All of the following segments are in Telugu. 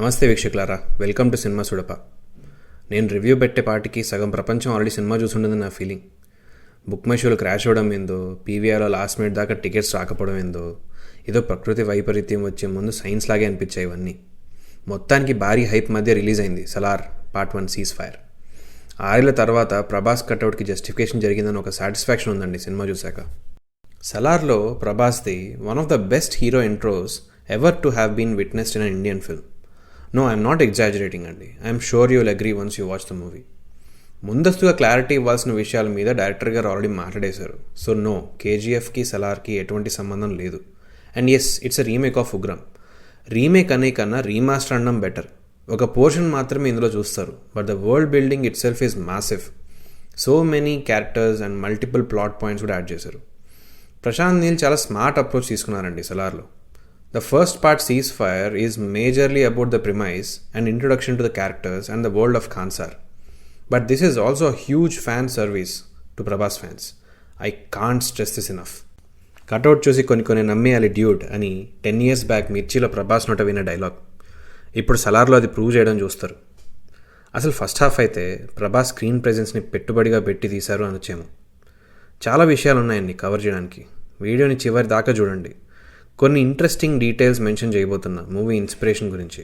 నమస్తే వీక్షకులారా, వెల్కమ్ టు సినిమా సుడప. నేను రివ్యూ పెట్టే పాటికి సగం ప్రపంచం ఆల్రెడీ సినిమా చూసుండదని నా ఫీలింగ్. బుక్ మై షోలు క్రాష్ అవ్వడం ఏందో, పీవీఆర్లో లాస్ట్ మినిట్ దాకా టికెట్స్ రాకపోవడం ఏందో, ఏదో ప్రకృతి వైపరీత్యం వచ్చే ముందు సైన్స్ లాగే అనిపించాయి ఇవన్నీ. మొత్తానికి భారీ హైప్ మధ్య రిలీజ్ అయింది సలార్ పార్ట్ 1 సీజ్ ఫైర్. 6 ఏళ్ల తర్వాత ప్రభాస్ కట్అవుట్కి జస్టిఫికేషన్ జరిగిందని ఒక సాటిస్ఫాక్షన్ ఉందండి సినిమా చూశాక. సలార్లో ప్రభాస్ది one of the best hero intros ever to have been witnessed in an Indian film. No, I'm not exaggerating అండి. I'm sure you will agree once you watch the movie. ముందస్తుగా క్లారిటీ ఇవ్వాల్సిన విషయాల మీద డైరెక్టర్ గారు ఆల్రెడీ మాట్లాడేశారు. సో నో, కేజీఎఫ్కి సలార్కి ఎటువంటి సంబంధం లేదు. And yes, it's a remake of Ugram. Remake అనే కన్నా రీమాస్టర్ అనడం బెటర్. ఒక పోర్షన్ మాత్రమే ఇందులో చూస్తారు, but the world building it self is massive. So many characters and multiple plot points కూడా యాడ్ చేశారు. ప్రశాంత్ నీల్ చాలా స్మార్ట్ అప్రోచ్ తీసుకున్నారండి సలార్లో. The first part, Ceasefire, is majorly about the premise and introduction to the characters and the world of Kansar. But this is also a huge fan service to Prabhas fans. I can't stress this enough. Cutout చూసి కొన్ని నమ్మేయాలి డ్యూడ్ అని 10 years బ్యాక్ మిర్చిలో ప్రభాస్ నోట విన్న డైలాగ్ ఇప్పుడు సలార్లో అది ప్రూవ్ చేయడం చూస్తారు. అసలు ఫస్ట్ హాఫ్ అయితే ప్రభాస్ స్క్రీన్ ప్రెజెన్స్ని పెట్టుబడిగా పెట్టి తీశారు అనొచ్చేమో. చాలా విషయాలు ఉన్నాయండి కవర్ చేయడానికి. వీడియోని చివరి దాకా చూడండి. కొన్ని ఇంట్రెస్టింగ్ డీటెయిల్స్ మెన్షన్ చేయబోతున్నా మూవీ ఇన్స్పిరేషన్ గురించి.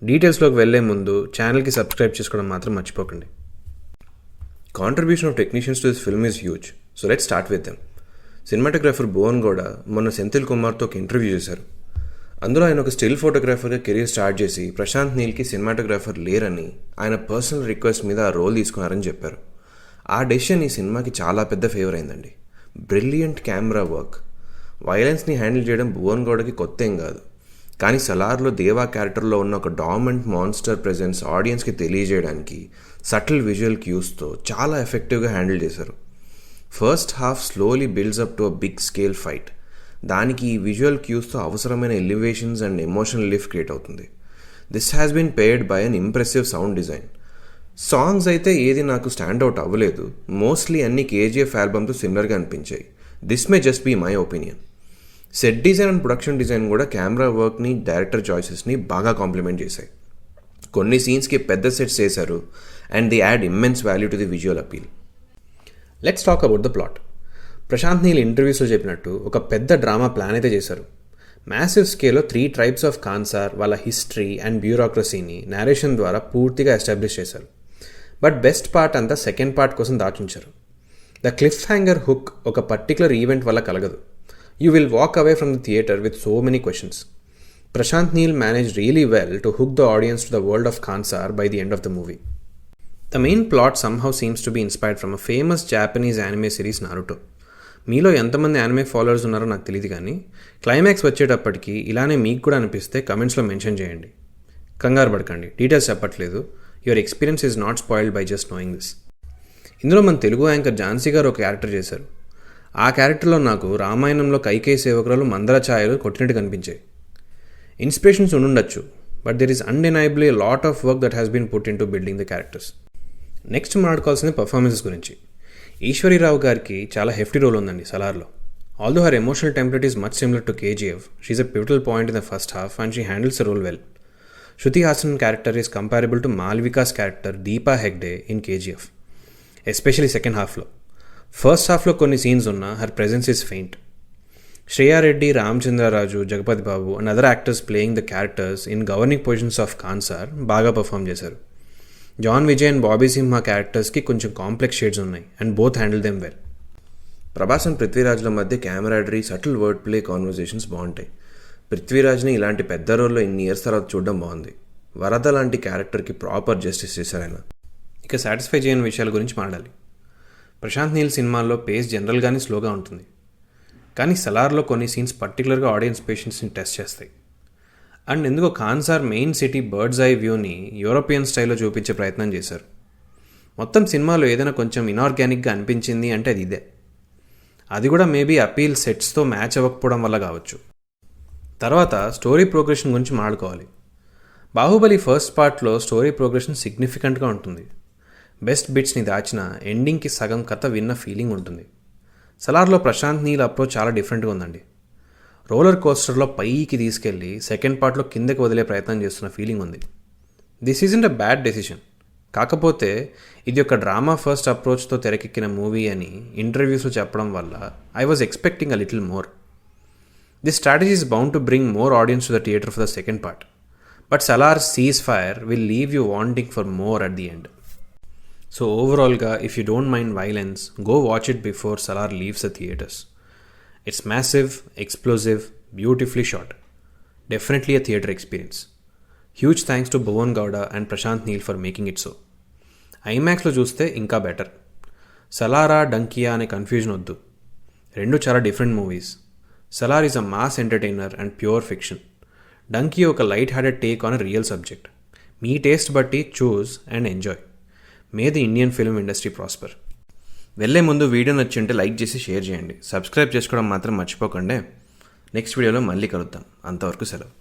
డీటెయిల్స్లోకి వెళ్లే ముందు ఛానల్కి సబ్స్క్రైబ్ చేసుకోవడం మాత్రం మర్చిపోకండి. Contribution of technicians to this film is huge. So let's start with them. Cinematographer Bhuvan Gowda మొన్న సెంథిల్ కుమార్తో ఒక ఇంటర్వ్యూ చేశారు. అందులో ఆయన ఒక స్టిల్ ఫోటోగ్రాఫర్గా కెరీర్ స్టార్ట్ చేసి ప్రశాంత్ నీల్కి సినిమాటోగ్రాఫర్ లేరని, ఆయన పర్సనల్ రిక్వెస్ట్ మీద ఆ రోల్ తీసుకున్నారని చెప్పారు. ఆ డెసిషన్ ఈ సినిమాకి చాలా పెద్ద ఫేవర్ అయిందండి. బ్రిలియంట్ కెమెరా వర్క్, వైలెన్స్ని హ్యాండిల్ చేయడం భువన్ గౌడకి కొత్త ఏం కాదు. కానీ సలార్లో దేవా క్యారెక్టర్లో ఉన్న ఒక డామినెంట్ మాన్స్టర్ ప్రెజెన్స్ ఆడియన్స్కి తెలియజేయడానికి సటిల్ విజువల్ క్యూస్తో చాలా ఎఫెక్టివ్గా హ్యాండిల్ చేశారు. First half slowly builds up to a big scale fight. దానికి ఈ విజువల్ క్యూస్తో అవసరమైన elevations and emotional lift create అవుతుంది. This has been paid by an impressive sound design. Songs అయితే ఏది నాకు స్టాండ్అవుట్ అవ్వలేదు. మోస్ట్లీ అన్ని కేజీఎఫ్ ఆల్బమ్తో సిమిలర్గా అనిపించాయి. This may just be my opinion. Set design and production design కూడా కెమెరా వర్క్ని, డైరెక్టర్ చాయిసెస్ని బాగా కాంప్లిమెంట్ చేశాయి. కొన్ని సీన్స్కి పెద్ద సెట్స్ చేశారు and they add immense value to the visual appeal. Let's talk about the plot. Prashanth Neel ఇంటర్వ్యూస్లో చెప్పినట్టు ఒక పెద్ద డ్రామా ప్లాన్ అయితే చేశారు. మ్యాసివ్ స్కేల్లో 3 tribes ఆఫ్ కాన్సార్, వాళ్ళ హిస్టరీ అండ్ బ్యూరోక్రసీని నేరేషన్ ద్వారా పూర్తిగా ఎస్టాబ్లిష్ చేశారు. బట్ బెస్ట్ పార్ట్ అంతా సెకండ్ పార్ట్ కోసం దాచుంచారు. ద క్లిఫ్ హ్యాంగర్ హుక్ ఒక పర్టికులర్ ఈవెంట్ వల్ల కలగదు. You will walk away from the theatre with so many questions. Prashant Neel managed really well to hook the audience to the world of Kansar by the end of the movie. The main plot somehow seems to be inspired from a famous Japanese anime series Naruto. మీలో ఎంతమంది యానిమే ఫాలోవర్స్ ఉన్నారో నాకు తెలియదు, కానీ క్లైమాక్స్ వచ్చేటప్పటికి ఇలానే మీకు కూడా అనిపిస్తే కమెంట్స్లో మెన్షన్ చేయండి. కంగారు పడకండి, డీటెయిల్స్ చెప్పట్లేదు. Your experience is not spoiled by just knowing this. ఇందులో మన తెలుగు యాంకర్ ఝాన్సీ గారు ఒక క్యారెక్టర్ చేశారు. ఆ క్యారెక్టర్లో నాకు రామాయణంలో కైకేయి సేవకురాలు మందర ఛాయలు కొట్టినట్టు కనిపించాయి. ఇన్స్పిరేషన్స్ ఉండుండొచ్చు, but there is undeniably lot of work that has been put into building the characters. Next మాట్లాడుకోవాల్సింది పర్ఫార్మెన్సెస్ గురించి. ఈశ్వరీరావు గారికి చాలా హెఫ్టీ రోల్ ఉందండి సలార్లో. Although her emotional template is much similar to KGF, she is a pivotal point in the first half and she handles the role well. Shruti Haasan character is comparable to Malvika's character Deepa Hegde in KGF, especially second హాఫ్లో. ఫస్ట్ హాఫ్లో కొన్ని సీన్స్ ఉన్నా her presence is faint. Shreya Reddy, Ramachandra Raju, Jagapathi Babu and other actors playing the characters in governing positions of Khansaar బాగా పర్ఫామ్ చేశారు. జాన్ విజయ్ అండ్ బాబీ సింహ క్యారెక్టర్స్కి కొంచెం కాంప్లెక్స్ షేడ్స్ ఉన్నాయి and both handle them well. Prabhas and పృథ్వీరాజ్ల మధ్య camaraderie, subtle word play, conversations బాగుంటాయి. పృథ్వీరాజ్ని ఇలాంటి పెద్ద రోల్లో ఇన్ని ఇయర్స్ తర్వాత చూడడం బాగుంది. వరద లాంటి క్యారెక్టర్కి ప్రాపర్ జస్టిస్ చేశారు ఆయన. ఇక సాటిస్ఫై చేయని విషయాల గురించి మాట్లాడాలి. ప్రశాంత్ నీల్ సినిమాల్లో పేస్ జనరల్గానే స్లోగా ఉంటుంది, కానీ సలార్లో కొన్ని సీన్స్ పర్టికులర్గా ఆడియన్స్ పేషెన్స్ని టెస్ట్ చేస్తాయి. అండ్ ఎందుకో కాన్సార్ మెయిన్ సిటీ బర్డ్స్ ఐ వ్యూని యూరోపియన్ స్టైల్లో చూపించే ప్రయత్నం చేశారు. మొత్తం సినిమాలో ఏదైనా కొంచెం ఇనార్గానిక్గా అనిపించింది అంటే అది ఇదే. అది కూడా మేబీ అపీల్ సెట్స్తో మ్యాచ్ అవ్వకపోవడం వల్ల కావచ్చు. తర్వాత స్టోరీ ప్రోగ్రెషన్ గురించి మాట్లాడుకోవాలి. బాహుబలి ఫస్ట్ పార్ట్లో స్టోరీ ప్రోగ్రెషన్ సిగ్నిఫికెంట్గా ఉంటుంది. బెస్ట్ బిట్స్ని దాచిన ఎండింగ్కి సగం కథ విన్న ఫీలింగ్ ఉంటుంది. సలార్లో ప్రశాంత్ నీల్ అప్రోచ్ చాలా డిఫరెంట్గా ఉందండి. రోలర్ కోస్టర్లో పైకి తీసుకెళ్ళి సెకండ్ పార్ట్లో కిందకి వదిలే ప్రయత్నం చేస్తున్న ఫీలింగ్ ఉంది. This isn't a bad decision. కాకపోతే ఇది ఒక డ్రామా ఫస్ట్ అప్రోచ్తో తెరకెక్కిన మూవీ అని ఇంటర్వ్యూస్లో చెప్పడం వల్ల I was expecting a little more. This strategy is bound to bring more audience to the theatre for the second part. But Salaar ceasefire will leave you wanting for more at the end. So ఓవరాల్గా if you don't mind violence, go watch it before Salaar leaves the theatres. It's massive, explosive, beautifully shot. Definitely a theatre experience. Huge thanks to Bhuvan Gowda and Prashanth Neel for making it so. ఐమాక్స్లో చూస్తే ఇంకా బెటర్. సలారా, డంకియా అనే కన్ఫ్యూజన్ వద్దు. రెండు చాలా different movies. Salaar is a mass entertainer and pure fiction. Dunki ఒక light hearted take on a real subject. మీ టేస్ట్ బట్టి choose and enjoy. May the Indian film industry prosper. వెళ్ళే ముందు వీడియో నచ్చింటే లైక్ చేసి షేర్ చేయండి. సబ్స్క్రైబ్ చేసుకోవడం మాత్రం మర్చిపోకండి. నెక్స్ట్ వీడియోలో మళ్ళీ కలుద్దాం. అంతవరకు సెలవు.